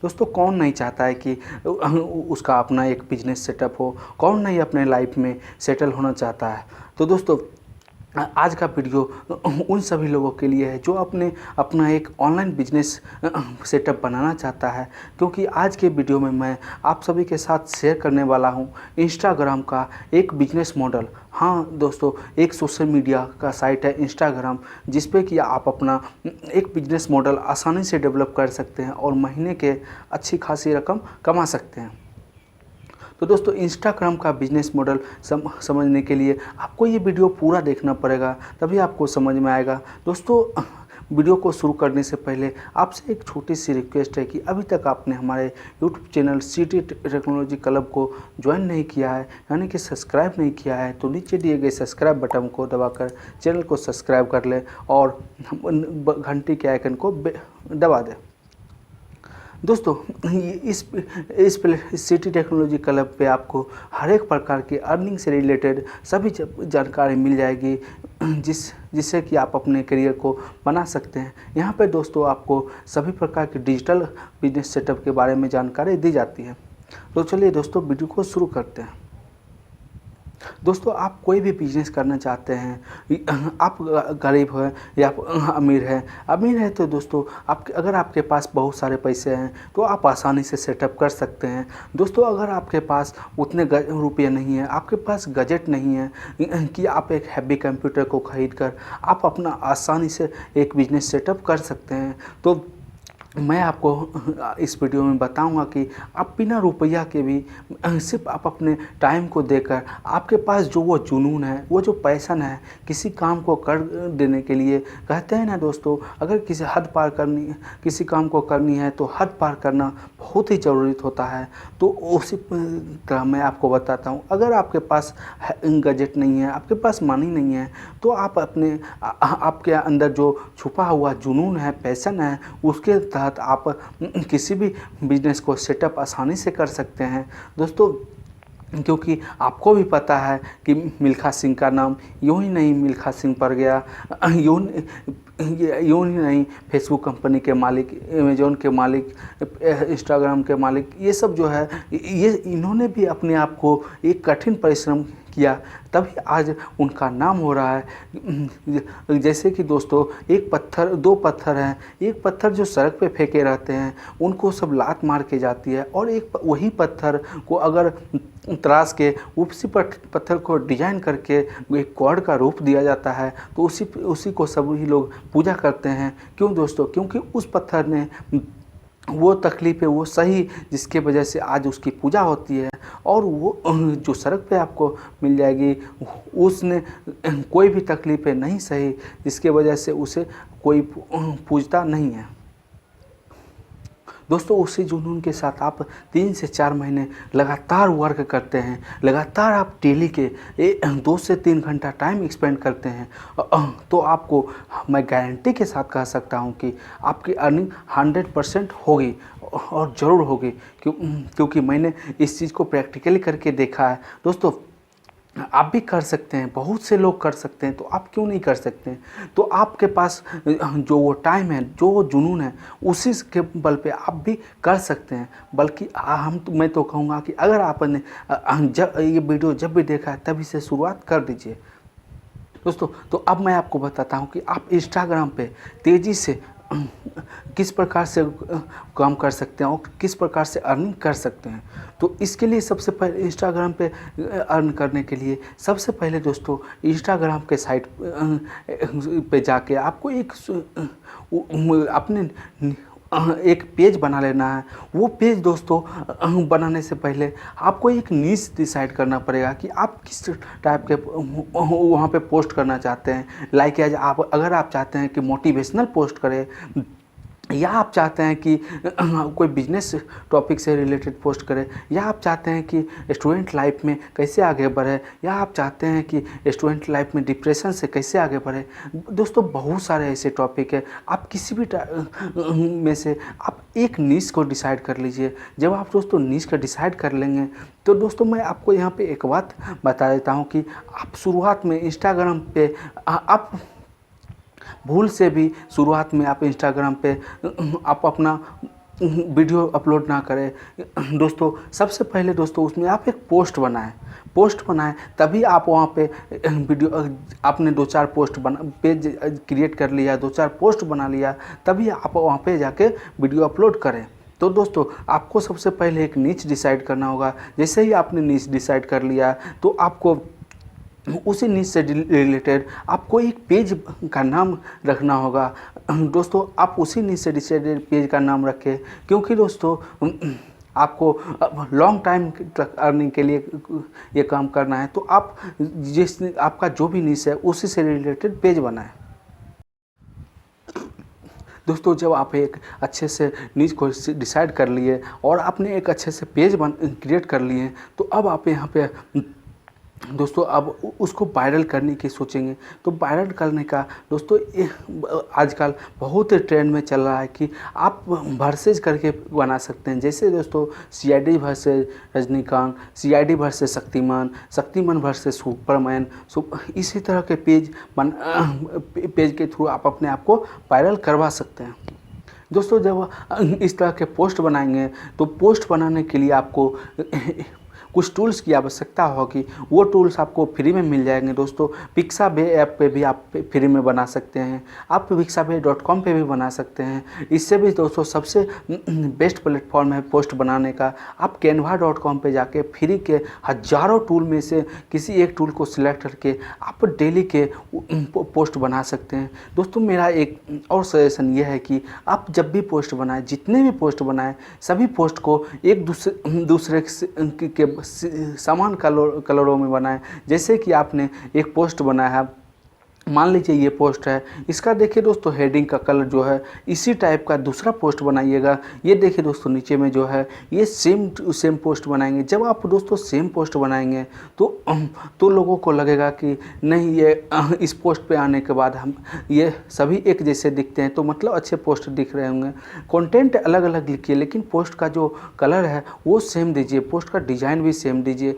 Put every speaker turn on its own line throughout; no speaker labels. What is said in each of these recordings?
दोस्तों कौन नहीं चाहता है कि उसका अपना एक बिजनेस सेटअप हो, कौन नहीं अपने लाइफ में सेटल होना चाहता है। तो दोस्तों आज का वीडियो उन सभी लोगों के लिए है जो अपना एक ऑनलाइन बिजनेस सेटअप बनाना चाहता है, क्योंकि आज के वीडियो में मैं आप सभी के साथ शेयर करने वाला हूं इंस्टाग्राम का एक बिजनेस मॉडल। हाँ दोस्तों, एक सोशल मीडिया का साइट है इंस्टाग्राम, जिस पे कि आप अपना एक बिजनेस मॉडल आसानी से डेवलप कर सकते हैं और महीने के अच्छी खासी रकम कमा सकते हैं। तो दोस्तों इंस्टाग्राम का बिजनेस मॉडल समझने के लिए आपको ये वीडियो पूरा देखना पड़ेगा, तभी आपको समझ में आएगा। दोस्तों वीडियो को शुरू करने से पहले आपसे एक छोटी सी रिक्वेस्ट है कि अभी तक आपने हमारे YouTube channel city technology club को ज्वाइन नहीं किया है, यानी कि सब्सक्राइब नहीं किया है, तो नीचे दिए गए सब्सक्राइब बटन को दबाकर चैनल को सब्सक्राइब कर लें और घंटी के आइकन को दबा दें। दोस्तों इस सिटी टेक्नोलॉजी क्लब पे आपको हर एक प्रकार की अर्निंग से रिलेटेड सभी जानकारी मिल जाएगी, जिससे कि आप अपने करियर को बना सकते हैं। यहाँ पे दोस्तों आपको सभी प्रकार के डिजिटल बिजनेस सेटअप के बारे में जानकारी दी जाती है। तो चलिए दोस्तों वीडियो को शुरू करते हैं। दोस्तों आप कोई भी बिजनेस करना चाहते हैं, आप गरीब हो या आप अमीर है तो दोस्तों अगर आपके पास बहुत सारे पैसे हैं तो आप आसानी से सेटअप कर सकते हैं। दोस्तों अगर आपके पास उतने रुपये नहीं है, आपके पास बजट नहीं है कि आप एक हैवी कंप्यूटर को खरीद कर आप अपना आसानी से एक बिजनेस सेटअप कर सकते हैं, तो मैं आपको इस वीडियो में बताऊंगा कि आप बिना रुपया के भी सिर्फ आप अपने टाइम को देकर आपके पास जो वो जुनून है, वो जो पैशन है किसी काम को कर देने के लिए, कहते हैं ना दोस्तों, अगर किसी काम को करनी है तो हद पार करना बहुत ही ज़रूरी होता है। तो उसी तरह मैं आपको बताता हूँ, अगर आपके पास बजट नहीं है, आपके पास मनी नहीं है, तो आप आपके अंदर जो छुपा हुआ जुनून है, पैशन है, उसके आप किसी भी बिजनेस को सेटअप आसानी से कर सकते हैं। दोस्तों क्योंकि आपको भी पता है कि मिल्खा सिंह का नाम यूँ ही नहीं मिल्खा सिंह पड़ गया, यूँ ही नहीं फेसबुक कंपनी के मालिक, अमेजोन के मालिक, इंस्टाग्राम के मालिक, ये सब जो है ये इन्होंने भी अपने आप को एक कठिन परिश्रम किया, तभी आज उनका नाम हो रहा है। जैसे कि दोस्तों दो पत्थर हैं, एक पत्थर जो सड़क पे फेंके रहते हैं उनको सब लात मार के जाती है, और एक वही पत्थर को अगर तराश के उसी पत्थर को डिजाइन करके एक गॉड का रूप दिया जाता है, तो उसी को सभी लोग पूजा करते हैं। क्यों दोस्तों? क्योंकि उस पत्थर ने वो तकलीफ़ है वो सही, जिसके वजह से आज उसकी पूजा होती है, और वो जो सड़क पे आपको मिल जाएगी उसने कोई भी तकलीफ़ें नहीं सही, जिसके वजह से उसे कोई पूजता नहीं है। दोस्तों उसी जुनून के साथ आप 3 से 4 महीने लगातार वर्क करते हैं, लगातार आप डेली के 2 से 3 घंटा टाइम स्पेंड करते हैं, तो आपको मैं गारंटी के साथ कह सकता हूं कि आपकी अर्निंग 100% होगी, और ज़रूर होगी, क्योंकि मैंने इस चीज़ को प्रैक्टिकली करके देखा है। दोस्तों आप भी कर सकते हैं, बहुत से लोग कर सकते हैं, तो आप क्यों नहीं कर सकते हैं? तो आपके पास जो वो टाइम है, जो वो जुनून है, उसी के बल पे आप भी कर सकते हैं। बल्कि मैं तो कहूँगा कि अगर आपने ये वीडियो जब भी देखा है तभी से शुरुआत कर दीजिए। दोस्तों तो अब मैं आपको बताता हूँ कि आप इंस्टाग्राम पे तेज़ी से किस प्रकार से काम कर सकते हैं और किस प्रकार से अर्निंग कर सकते हैं। तो इसके लिए सबसे पहले इंस्टाग्राम पे अर्न करने के लिए सबसे पहले दोस्तों इंस्टाग्राम के साइट पे जाके आपको अपने एक पेज बना लेना है। वो पेज दोस्तों बनाने से पहले आपको एक नीश डिसाइड करना पड़ेगा कि आप किस टाइप के वहाँ पे पोस्ट करना चाहते हैं। लाइक एज अगर आप चाहते हैं कि मोटिवेशनल पोस्ट करें, या आप चाहते हैं कि कोई बिजनेस टॉपिक से रिलेटेड पोस्ट करें, या आप चाहते हैं कि स्टूडेंट लाइफ में कैसे आगे बढ़े, या आप चाहते हैं कि स्टूडेंट लाइफ में डिप्रेशन से कैसे आगे बढ़े। दोस्तों बहुत सारे ऐसे टॉपिक है, आप किसी भी में से आप एक नीश को डिसाइड कर लीजिए। जब आप दोस्तों नीश का डिसाइड कर लेंगे तो दोस्तों मैं आपको यहाँ पे एक बात बता देता हूँ कि आप शुरुआत में इंस्टाग्राम पे आप भूल से भी शुरुआत में आप इंस्टाग्राम पे आप अपना वीडियो अपलोड ना करें दोस्तों, सबसे पहले दोस्तों उसमें आप एक पोस्ट बनाएं, तभी आप वहाँ पे वीडियो, आपने 2-4 पोस्ट बना, पेज क्रिएट कर लिया, 2-4 पोस्ट बना लिया, तभी आप वहाँ पे जाके वीडियो अपलोड करें। तो दोस्तों आपको सबसे पहले एक नीच डिसाइड करना होगा। जैसे ही आपने नीच डिसाइड कर लिया तो आपको उसी नीच से रिलेटेड आपको एक पेज का नाम रखना होगा। दोस्तों आप उसी नीच से रिलेटेड पेज का नाम रखें, क्योंकि दोस्तों आपको लॉन्ग टाइम तक अर्निंग के लिए ये काम करना है। तो आप जिस आपका जो भी नीच है उसी से रिलेटेड पेज बनाएं। दोस्तों जब आप एक अच्छे से नीच को डिसाइड कर लिए और आपने एक अच्छे से पेज क्रिएट कर लिए, तो अब आप यहाँ पे दोस्तों अब उसको वायरल करने की सोचेंगे। तो वायरल करने का दोस्तों आजकल बहुत ट्रेंड में चल रहा है कि आप वर्सेज करके बना सकते हैं। जैसे दोस्तों CID versus Rajinikanth, CID versus Shaktimaan, Shaktimaan versus Superman, इसी तरह के पेज के थ्रू आप अपने आप को वायरल करवा सकते हैं। दोस्तों जब इस तरह के पोस्ट बनाएंगे तो पोस्ट बनाने के लिए आपको कुछ टूल्स की आवश्यकता होगी। वो टूल्स आपको फ्री में मिल जाएंगे दोस्तों। पिक्साबे ऐप पे भी आप फ्री में बना सकते हैं, आप pixabay.com पे भी बना सकते हैं। इससे भी दोस्तों सबसे बेस्ट प्लेटफॉर्म है पोस्ट बनाने का। आप canva.com पे जाके फ्री के हज़ारों टूल में से किसी एक टूल को सिलेक्ट करके आप डेली के पोस्ट बना सकते हैं। दोस्तों मेरा एक और सजेशन ये है कि आप जब भी पोस्ट बनाएं, जितने भी पोस्ट बनाएं, सभी पोस्ट को एक दूसरे के समान कलरों में बनाएं। जैसे कि आपने एक पोस्ट बनाया है, मान लीजिए ये पोस्ट है, इसका देखिए दोस्तों हेडिंग का कलर जो है इसी टाइप का दूसरा पोस्ट बनाइएगा। ये देखिए दोस्तों नीचे में जो है ये सेम पोस्ट बनाएंगे। जब आप दोस्तों सेम पोस्ट बनाएंगे तो लोगों को लगेगा कि नहीं, ये इस पोस्ट पे आने के बाद हम ये सभी एक जैसे दिखते हैं, तो मतलब अच्छे पोस्ट दिख रहे होंगे। कंटेंट अलग अलग लिखिए, लेकिन पोस्ट का जो कलर है वो सेम दीजिए, पोस्ट का डिज़ाइन भी सेम दीजिए।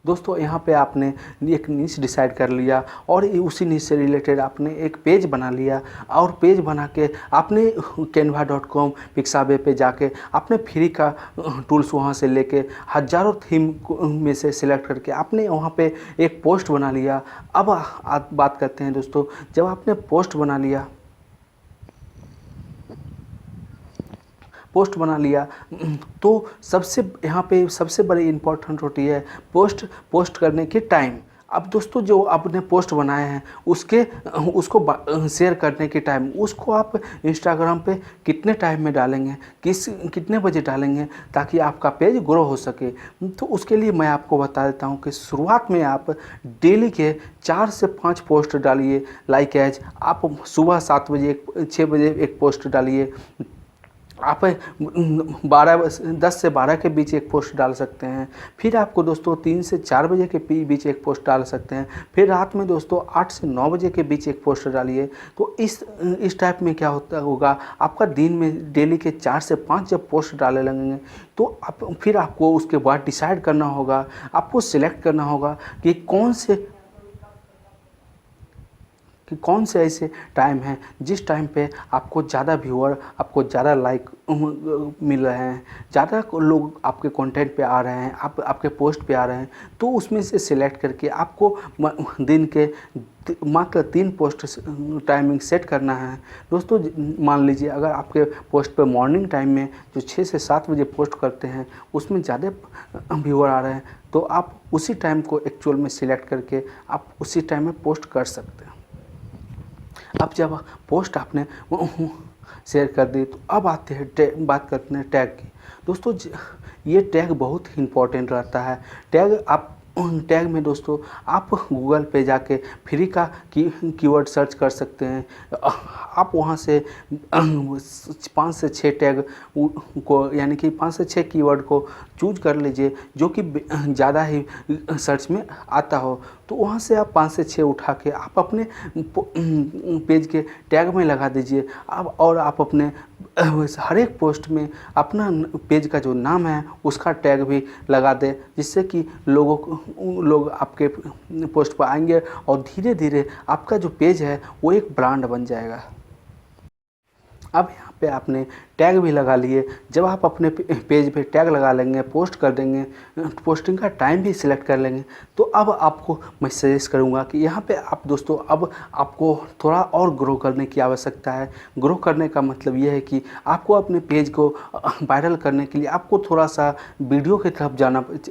दोस्तों यहाँ पे आपने एक नीच डिसाइड कर लिया और उसी नीच से रिलेटेड आपने एक पेज बना लिया, और पेज बना के आपने canva.com, पिक्साबे पे जाके आपने फ्री का टूल्स वहाँ से लेके हज़ारों थीम में से सिलेक्ट करके आपने वहाँ पे एक पोस्ट बना लिया। अब आप बात करते हैं दोस्तों, जब आपने पोस्ट बना लिया तो यहाँ पे सबसे बड़ी इम्पोर्टेंट होती है पोस्ट करने की टाइम। अब दोस्तों जो आपने पोस्ट बनाए हैं उसको शेयर करने की टाइम, उसको आप इंस्टाग्राम पे कितने टाइम में डालेंगे, कितने बजे डालेंगे, ताकि आपका पेज ग्रो हो सके। तो उसके लिए मैं आपको बता देता हूँ कि शुरुआत में आप डेली के 4 से 5 पोस्ट डालिए। लाइक एज आप सुबह 7 बजे 6 बजे एक पोस्ट डालिए। आप 10 से 12 के बीच एक पोस्ट डाल सकते हैं। फिर आपको दोस्तों 3 से 4 बजे के बीच एक पोस्ट डाल सकते हैं। फिर रात में दोस्तों 8 से 9 बजे के बीच एक पोस्ट डालिए। तो इस टाइप में क्या होगा, आपका दिन में डेली के 4 से 5 जब पोस्ट डाले लगेंगे तो फिर आपको उसके बाद डिसाइड करना होगा, आपको सिलेक्ट करना होगा कि कौन से ऐसे टाइम हैं जिस टाइम पे आपको ज़्यादा व्यूअर, आपको ज़्यादा लाइक मिल रहे हैं, ज़्यादा लोग आपके कंटेंट पे आ रहे हैं, आपके पोस्ट पे आ रहे हैं। तो उसमें से सिलेक्ट करके आपको दिन के मात्र 3 पोस्ट टाइमिंग सेट करना है। दोस्तों मान लीजिए अगर आपके पोस्ट पे मॉर्निंग टाइम में जो 6 से 7 बजे पोस्ट करते हैं उसमें ज़्यादा व्यूअर आ रहे हैं, तो आप उसी टाइम को एक्चुअल में सिलेक्ट करके आप उसी टाइम में पोस्ट कर सकते हैं। अब जब पोस्ट आपने शेयर कर दी तो अब आते हैं बात करते हैं टैग की। दोस्तों ये टैग बहुत ही इम्पोर्टेंट रहता है। टैग में दोस्तों आप गूगल पे जाके फ्री का कीवर्ड सर्च कर सकते हैं। आप वहाँ से 5 से 6 टैग को, यानी कि 5 से 6 कीवर्ड को चूज कर लीजिए जो कि ज़्यादा ही सर्च में आता हो। तो वहाँ से आप 5 से 6 उठा के आप अपने पेज के टैग में लगा दीजिए। अब और आप अपने हर एक पोस्ट में अपना पेज का जो नाम है उसका टैग भी लगा दें, जिससे कि लोग आपके पोस्ट पर आएंगे और धीरे धीरे आपका जो पेज है वो एक ब्रांड बन जाएगा। अब यहाँ पे आपने टैग भी लगा लिए। जब आप अपने पेज पे टैग लगा लेंगे, पोस्ट कर देंगे, पोस्टिंग का टाइम भी सिलेक्ट कर लेंगे, तो अब आपको मैं सजेस्ट करूँगा कि यहाँ पे आप दोस्तों अब आपको थोड़ा और ग्रो करने की आवश्यकता है। ग्रो करने का मतलब ये है कि आपको अपने पेज को वायरल करने के लिए आपको थोड़ा सा वीडियो की तरफ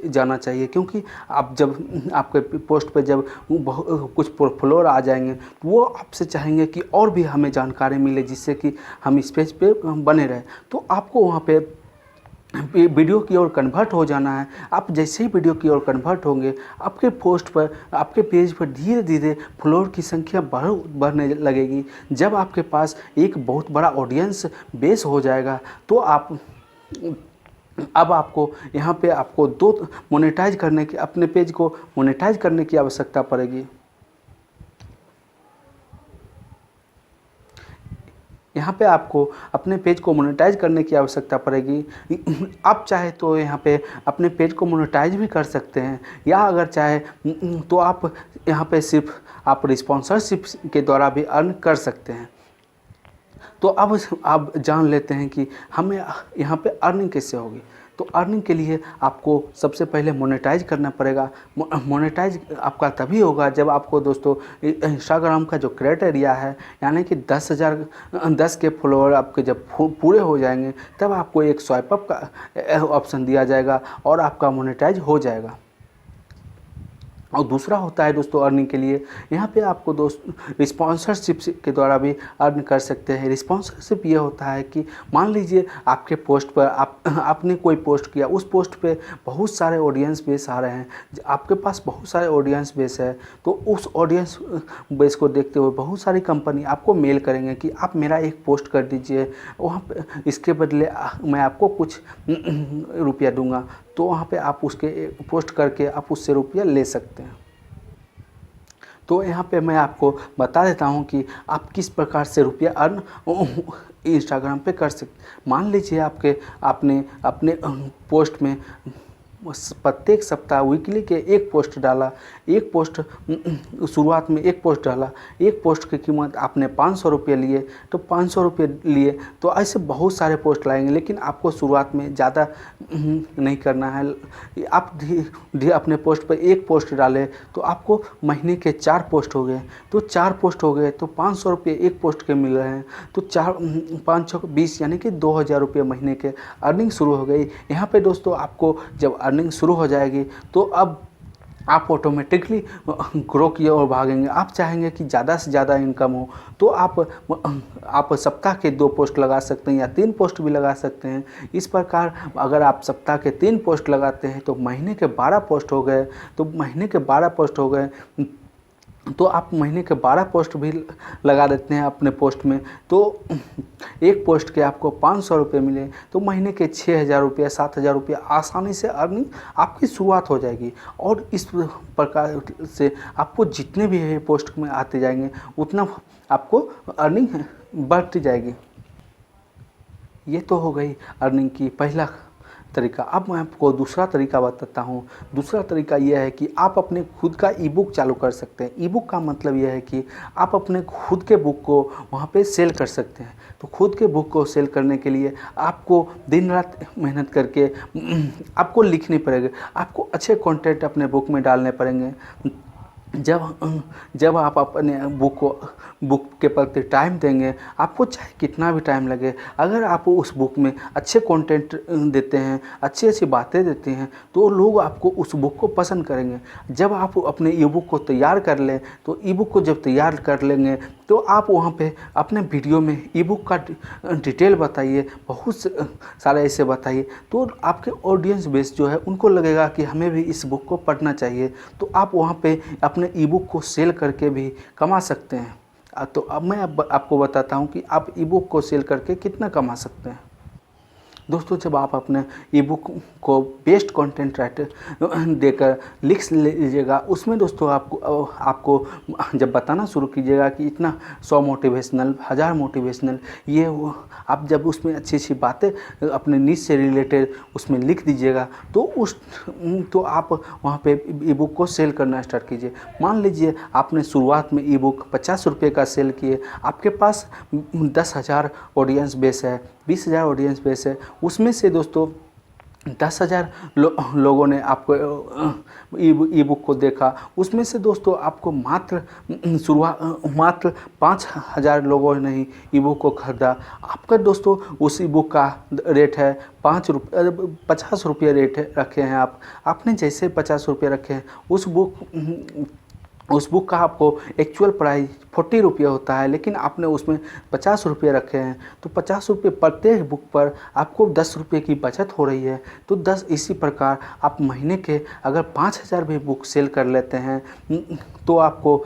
जाना चाहिए, क्योंकि आप जब आपके पोस्ट पे जब कुछ फॉलोअर आ जाएंगे तो वो आपसे चाहेंगे कि और भी हमें जानकारी मिले, जिससे कि हम इस पेज पे बने रहें। तो आपको वहाँ पे वीडियो की ओर कन्वर्ट हो जाना है। आप जैसे ही वीडियो की ओर कन्वर्ट होंगे, आपके पोस्ट पर, आपके पेज पर धीरे धीरे फॉलोअर की संख्या बढ़ने लगेगी। जब आपके पास एक बहुत बड़ा ऑडियंस बेस हो जाएगा तो अब आपको यहाँ पे आपको मोनेटाइज करने की, अपने पेज को मोनेटाइज करने की आवश्यकता पड़ेगी। यहाँ पे आपको अपने पेज को मोनेटाइज करने की आवश्यकता पड़ेगी। आप चाहे तो यहाँ पे अपने पेज को मोनेटाइज भी कर सकते हैं, या अगर चाहे तो आप यहाँ पे सिर्फ आप स्पॉन्सरशिप के द्वारा भी अर्न कर सकते हैं। तो अब आप जान लेते हैं कि हमें यहाँ पे अर्निंग कैसे होगी। तो अर्निंग के लिए आपको सबसे पहले मोनेटाइज करना पड़ेगा। मोनेटाइज आपका तभी होगा जब आपको दोस्तों इंस्टाग्राम का जो क्राइटेरिया है, यानी कि 10 के फॉलोअर आपके जब पूरे हो जाएंगे, तब आपको एक स्वाइप अप का ऑप्शन दिया जाएगा और आपका मोनेटाइज हो जाएगा। और दूसरा होता है दोस्तों अर्निंग के लिए, यहाँ पे आपको स्पॉन्सरशिप के द्वारा भी अर्न कर सकते हैं। स्पॉन्सरशिप ये होता है कि मान लीजिए आपके पोस्ट पर आपने कोई पोस्ट किया, उस पोस्ट पे बहुत सारे ऑडियंस बेस आ रहे हैं, आपके पास बहुत सारे ऑडियंस बेस है, तो उस ऑडियंस बेस को देखते हुए बहुत सारी कंपनी आपको मेल करेंगे कि आप मेरा एक पोस्ट कर दीजिए, वहाँ पे इसके बदले मैं आपको कुछ रुपया दूंगा। तो वहाँ पे आप उसके पोस्ट करके आप उससे रुपया ले सकते हैं। तो यहाँ पे मैं आपको बता देता हूँ कि आप किस प्रकार से रुपया अर्न इंस्टाग्राम पे कर सकते। मान लीजिए आपने अपने पोस्ट में प्रत्येक सप्ताह वीकली के एक पोस्ट डाला, एक पोस्ट शुरुआत में एक पोस्ट डाला, एक पोस्ट की कीमत आपने 500 रुपये लिए, तो 500 रुपये लिए, तो ऐसे बहुत सारे पोस्ट लाएंगे। लेकिन आपको शुरुआत में ज़्यादा नहीं करना है। आप धीरे अपने पोस्ट पर एक पोस्ट डालें तो आपको महीने के 4 पोस्ट हो गए, तो 4 पोस्ट हो गए तो 500 रुपये एक पोस्ट के मिल रहे हैं, तो 5 20 यानी कि 2000 रुपये महीने के अर्निंग शुरू हो गई। यहाँ पे दोस्तों आपको जब अर्निंग शुरू हो जाएगी तो अब आप ऑटोमेटिकली ग्रो की ओर भागेंगे। आप चाहेंगे कि ज़्यादा से ज़्यादा इनकम हो, तो आप सप्ताह के 2 पोस्ट लगा सकते हैं या 3 पोस्ट भी लगा सकते हैं। इस प्रकार अगर आप सप्ताह के 3 पोस्ट लगाते हैं तो महीने के 12 पोस्ट हो गए, तो महीने के 12 पोस्ट हो गए, तो आप महीने के 12 पोस्ट भी लगा देते हैं अपने पोस्ट में, तो एक पोस्ट के आपको 500 रुपये मिले, तो महीने के 6000 रुपये 7000 रुपये आसानी से अर्निंग आपकी शुरुआत हो जाएगी। और इस प्रकार से आपको जितने भी पोस्ट में आते जाएंगे उतना आपको अर्निंग बढ़ती जाएगी। ये तो हो गई अर्निंग की पहला तरीका। अब मैं आपको दूसरा तरीका बताता हूँ। दूसरा तरीका यह है कि आप अपने खुद का ई बुक चालू कर सकते हैं। ई बुक का मतलब यह है कि आप अपने खुद के बुक को वहाँ पे सेल कर सकते हैं। तो खुद के बुक को सेल करने के लिए आपको दिन रात मेहनत करके आपको लिखनी पड़ेगी, आपको अच्छे कंटेंट अपने बुक में डालने पड़ेंगे। जब आप अपने बुक के प्रति टाइम देंगे, आपको चाहे कितना भी टाइम लगे, अगर आप उस बुक में अच्छे कंटेंट देते हैं, अच्छी अच्छी बातें देते हैं, तो लोग आपको उस बुक को पसंद करेंगे। जब आप अपने ई बुक को तैयार कर लें, तो ई बुक को जब तैयार कर लेंगे तो आप वहाँ पे अपने वीडियो में ई बुक का डिटेल बताइए, बहुत सारे ऐसे बताइए, तो आपके ऑडियंस बेस जो है उनको लगेगा कि हमें भी इस बुक को पढ़ना चाहिए। तो आप वहाँ पे अपने ई बुक को सेल करके भी कमा सकते हैं। तो अब मैं आपको बताता हूँ कि आप ई बुक को सेल करके कितना कमा सकते हैं। दोस्तों जब आप अपने ई बुक को बेस्ट कंटेंट राइटर देकर लिख लीजिएगा, उसमें दोस्तों आपको जब बताना शुरू कीजिएगा कि इतना 100 मोटिवेशनल, 1000 मोटिवेशनल, ये वो, आप जब उसमें अच्छी अच्छी बातें अपने नीच से रिलेटेड उसमें लिख दीजिएगा तो आप वहाँ पे ई बुक को सेल करना स्टार्ट कीजिए। मान लीजिए आपने शुरुआत में ई बुक 50 रुपये का सेल किए, आपके पास 10,000 ऑडियंस बेस है, 20,000 ऑडियंस बेस है, उसमें से दोस्तों 10,000 लोगों ने आपको ई बुक को देखा, उसमें से दोस्तों आपको मात्र 5,000 लोगों ने ही ई बुक को खरीदा। आपका दोस्तों उस ई बुक का रेट है 50 रुपये रेट रखे हैं आपने जैसे 50 रुपये रखे हैं, उस बुक का आपको एक्चुअल प्राइस 40 रुपये होता है, लेकिन आपने उसमें 50 रुपये रखे हैं, तो 50 रुपये प्रत्येक बुक पर आपको 10 रुपये की बचत हो रही है। तो 10 इसी प्रकार आप महीने के अगर 5,000 भी बुक सेल कर लेते हैं तो आपको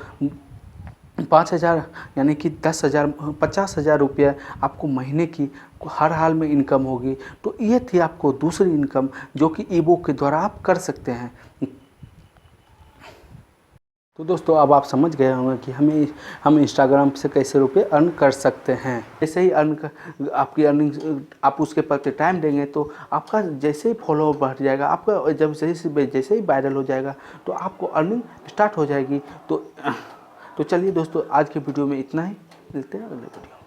5,000 यानी कि 10,000 50,000 रुपये आपको महीने की हर हाल में इनकम होगी। तो ये थी आपको दूसरी इनकम जो कि ई बुक के द्वारा आप कर सकते हैं। तो दोस्तों अब आप समझ गए होंगे कि हम इंस्टाग्राम से कैसे रुपए अर्न कर सकते हैं। जैसे ही आपकी अर्निंग आप उसके प्रति टाइम देंगे तो आपका जैसे ही फॉलोअर बढ़ जाएगा, आपका जैसे ही वायरल हो जाएगा तो आपको अर्निंग स्टार्ट हो जाएगी। तो चलिए दोस्तों आज की वीडियो में इतना ही, मिलते हैं अगले वीडियो।